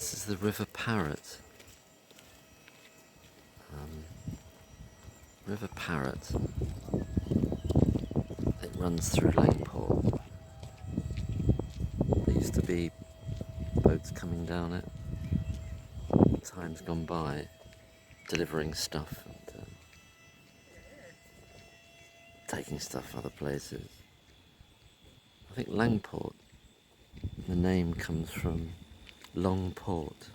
This is the River Parrot. River Parrot. It runs through Langport. There used to be boats coming down it. Time's gone by, delivering stuff and taking stuff other places. I think Langport, the name comes from Langport.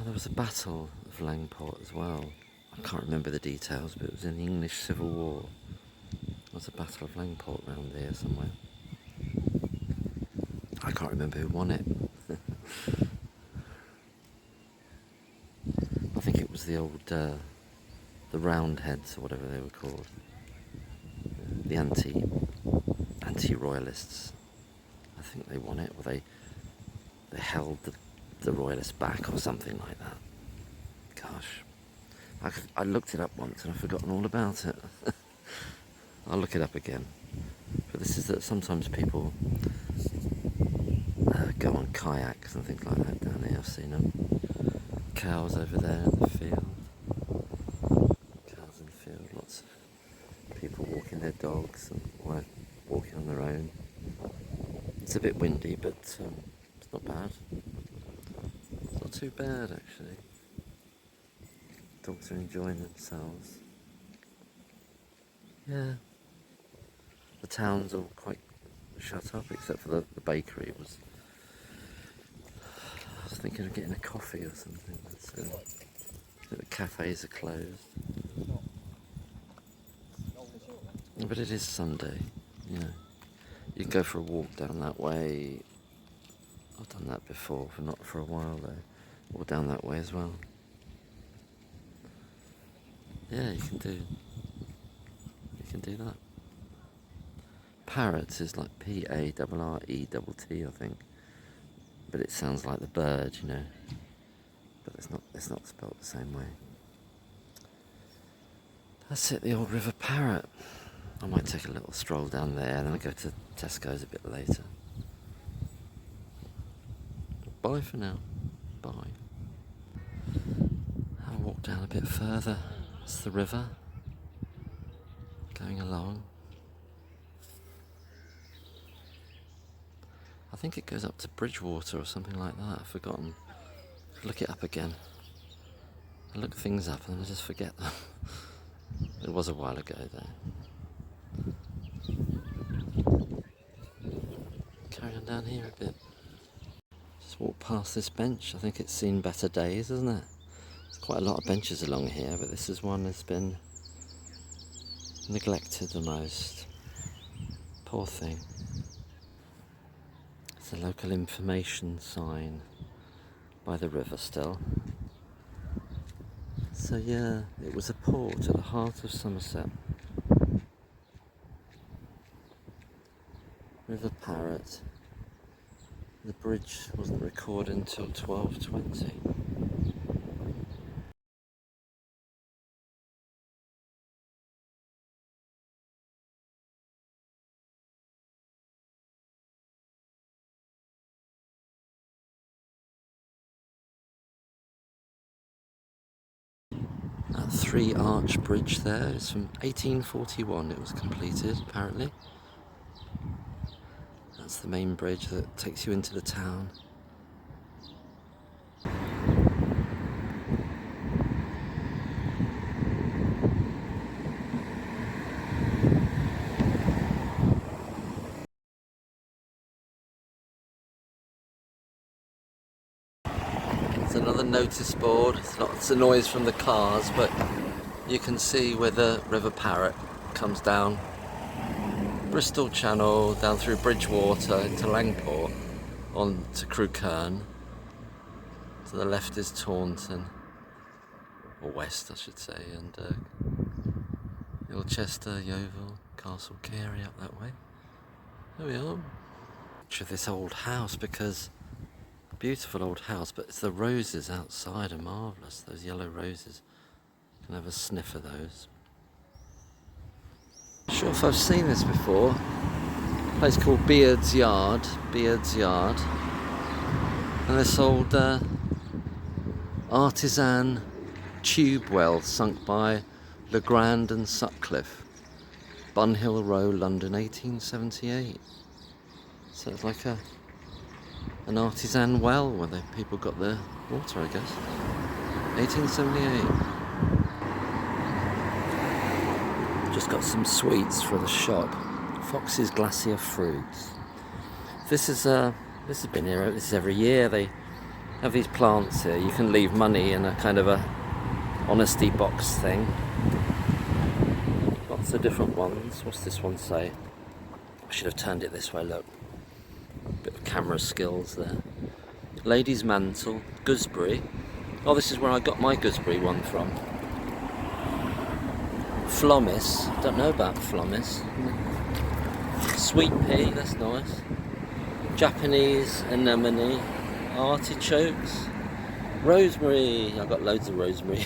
There was a battle of Langport as well. I can't remember the details, but it was in the English Civil War. There was a battle of Langport round here somewhere. I can't remember who won it. I think it was the old, the Roundheads or whatever they were called. The anti-royalists. I think they won it, or they held the royalists back or something like that. Gosh. I looked it up once and I've forgotten all about it. I'll look it up again. But this is that sometimes people go on kayaks and things like that down here. I've seen them. Cows over there in the field. Cows in the field. Lots of people walking their dogs and walking on their own. It's a bit windy, but it's not bad. It's not too bad actually. Dogs are enjoying themselves. Yeah. The town's all quite shut up except for the bakery. I was thinking of getting a coffee or something. But the cafes are closed. But it is Sunday, you know. You can go for a walk down that way. I've done that before, but not for a while though. Or down that way as well. Yeah, you can do that. Parrot is like P-A-R-R-E-T-T, I think. But it sounds like the bird, you know. But it's not spelled the same way. That's it, the old River Parrot. I might take a little stroll down there and then I'll go to Tesco's a bit later. Bye for now. Bye. I'll walk down a bit further. It's the river. Going along. I think it goes up to Bridgewater or something like that. I've forgotten. Look it up again. I look things up and I just forget them. It was a while ago though. Carry on down here a bit. Just walk past this bench. I think it's seen better days, hasn't it? There's quite a lot of benches along here, but this is one that's been neglected the most. Poor thing. It's a local information sign by the river still. So yeah, it was a port at the heart of Somerset. River Parrot. The bridge wasn't recorded until 1220. That 3-arch bridge there is from 1841. It was completed, apparently. That's the main bridge that takes you into the town. There's another notice board. It's lots of noise from the cars, but you can see where the River Parrot comes down Bristol Channel, down through Bridgewater into Langport, on to Crewkerne. To the left is Taunton, or west I should say, and Ilchester, Yeovil, Castle Carey up that way. There we are. Picture this old house, because beautiful old house, but it's the roses outside are marvellous, those yellow roses. You can have a sniff of those. Not sure if I've seen this before. A place called Beard's Yard. Beard's Yard. And this old artisan tube well sunk by Legrand and Sutcliffe, Bunhill Row, London, 1878. So it's like an artisan well where people got their water, I guess. 1878. Just got some sweets for the shop. Fox's Glacier Fruits. This has been here. This is every year. They have these plants here. You can leave money in a kind of a honesty box thing. Lots of different ones. What's this one say? I should have turned it this way. Look, bit of camera skills there. Lady's Mantle, gooseberry. Oh, this is where I got my gooseberry one from. Flomis. Don't know about Flomis. Sweet pea. That's nice. Japanese anemone, artichokes, rosemary. I've got loads of rosemary.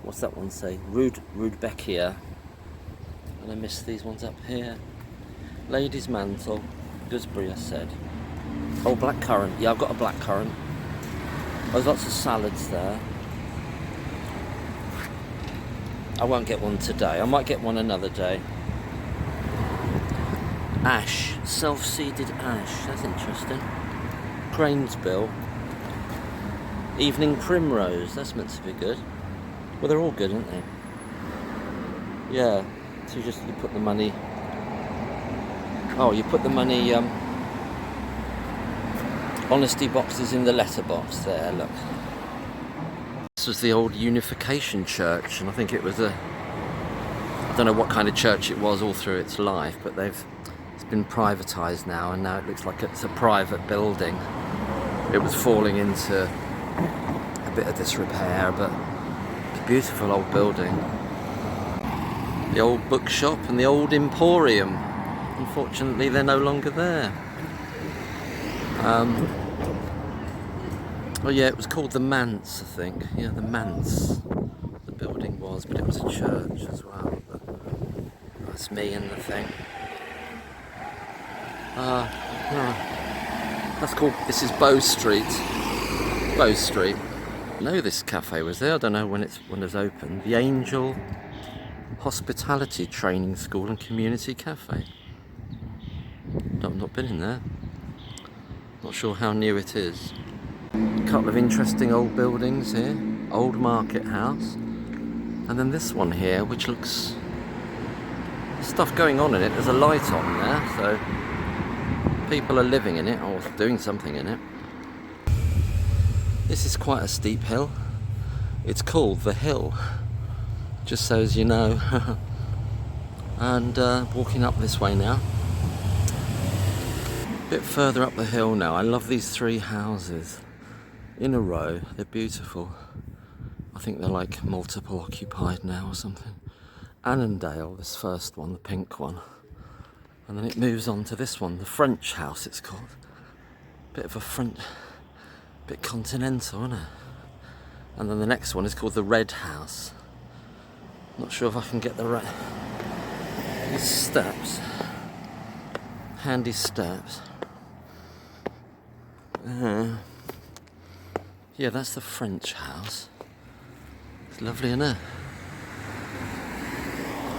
What's that one say? Rudbeckia. And I missed these ones up here. Lady's Mantle, gooseberry I said. Oh, blackcurrant. Yeah, I've got a blackcurrant. There's lots of salads there. I won't get one today. I might get one another day. Ash, self-seeded ash, that's interesting. Cranesbill. Evening primrose, that's meant to be good. Well, they're all good, aren't they? Yeah, so you put the money... Oh, you put the money, honesty boxes in the letterbox there, look. This was the old Unification Church, and I think it was I don't know what kind of church it was all through its life, but it's been privatised now, and now it looks like it's a private building. It was falling into a bit of disrepair, but it's a beautiful old building. The old bookshop and the old emporium. Unfortunately, they're no longer there. Oh yeah, it was called the Manse, I think. Yeah, the Manse. The building was, but it was a church as well. But that's me and the thing. That's called. This is Bow Street. Bow Street. I know this cafe was there. I don't know when it was opened. The Angel Hospitality Training School and Community Cafe. I've not been in there. Not sure how new it is. A couple of interesting old buildings here. Old Market House. And then this one here, which looks... stuff going on in it. There's a light on there, so people are living in it or doing something in it. This is quite a steep hill. It's called The Hill, just so as you know. And walking up this way now. A bit further up the hill now. I love these three houses in a row. They're beautiful. I think they're like multiple occupied now or something. Annandale, this first one, the pink one. And then it moves on to this one, the French house it's called. Bit of a French, bit continental, isn't it? And then the next one is called the Red House. Not sure if I can get the right... These steps. Handy steps. Yeah, that's the French house. It's lovely, isn't it?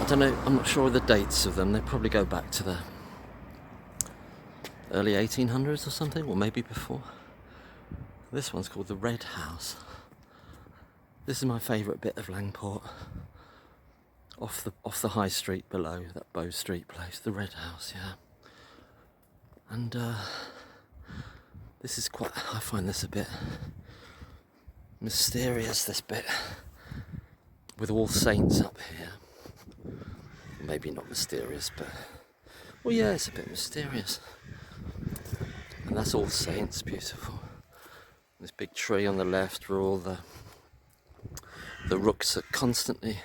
I don't know, I'm not sure of the dates of them. They probably go back to the early 1800s or something, or maybe before. This one's called the Red House. This is my favourite bit of Langport. Off the high street below, that Bow Street place, the Red House, yeah. And this is quite, I find this a bit mysterious, this bit, with All Saints up here. Maybe not mysterious, but, well, yeah, it's a bit mysterious. And that's All Saints, beautiful. This big tree on the left where all the rooks are constantly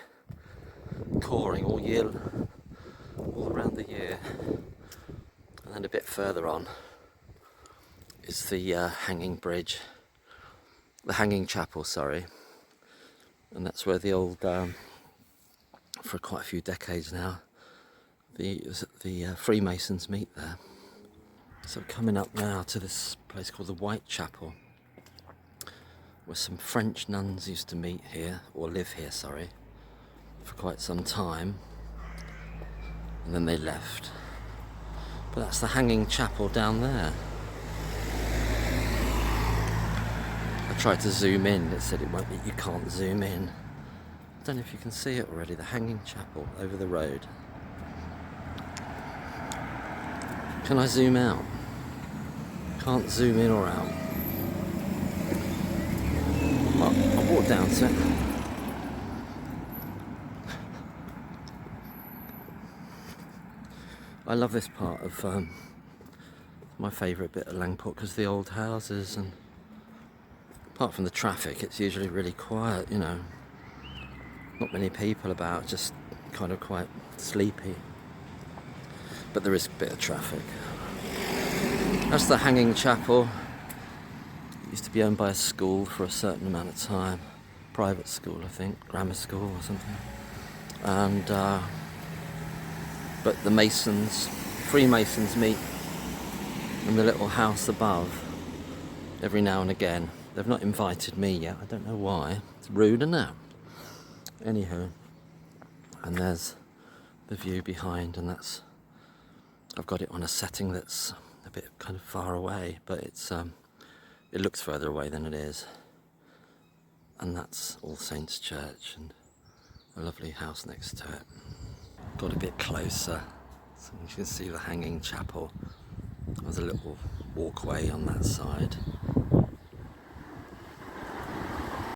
cawing all around the year. And then a bit further on is the hanging bridge, the hanging chapel, sorry. And that's where the old, for quite a few decades now, the Freemasons meet there. So coming up now to this place called the Whitechapel, where some French nuns used to meet here, or live here, sorry, for quite some time, and then they left. But that's the hanging chapel down there. I tried to zoom in, it said you can't zoom in. I don't know if you can see it already, the hanging chapel over the road. Can I zoom out? Can't zoom in or out. I'll walk down to it. I love this part of my favourite bit of Langport because the old houses, and apart from the traffic, it's usually really quiet, you know. Not many people about, just kind of quite sleepy. But there is a bit of traffic. That's the hanging chapel. It used to be owned by a school for a certain amount of time. Private school, I think, grammar school or something. And but the Masons, Freemasons meet in the little house above every now and again. They've not invited me yet, I don't know why. It's rude, isn't it? Anywho, and there's the view behind, and that's, I've got it on a setting that's a bit kind of far away, but it's it looks further away than it is. And that's All Saints Church and a lovely house next to it. Got a bit closer so you can see the hanging chapel. There's a little walkway on that side.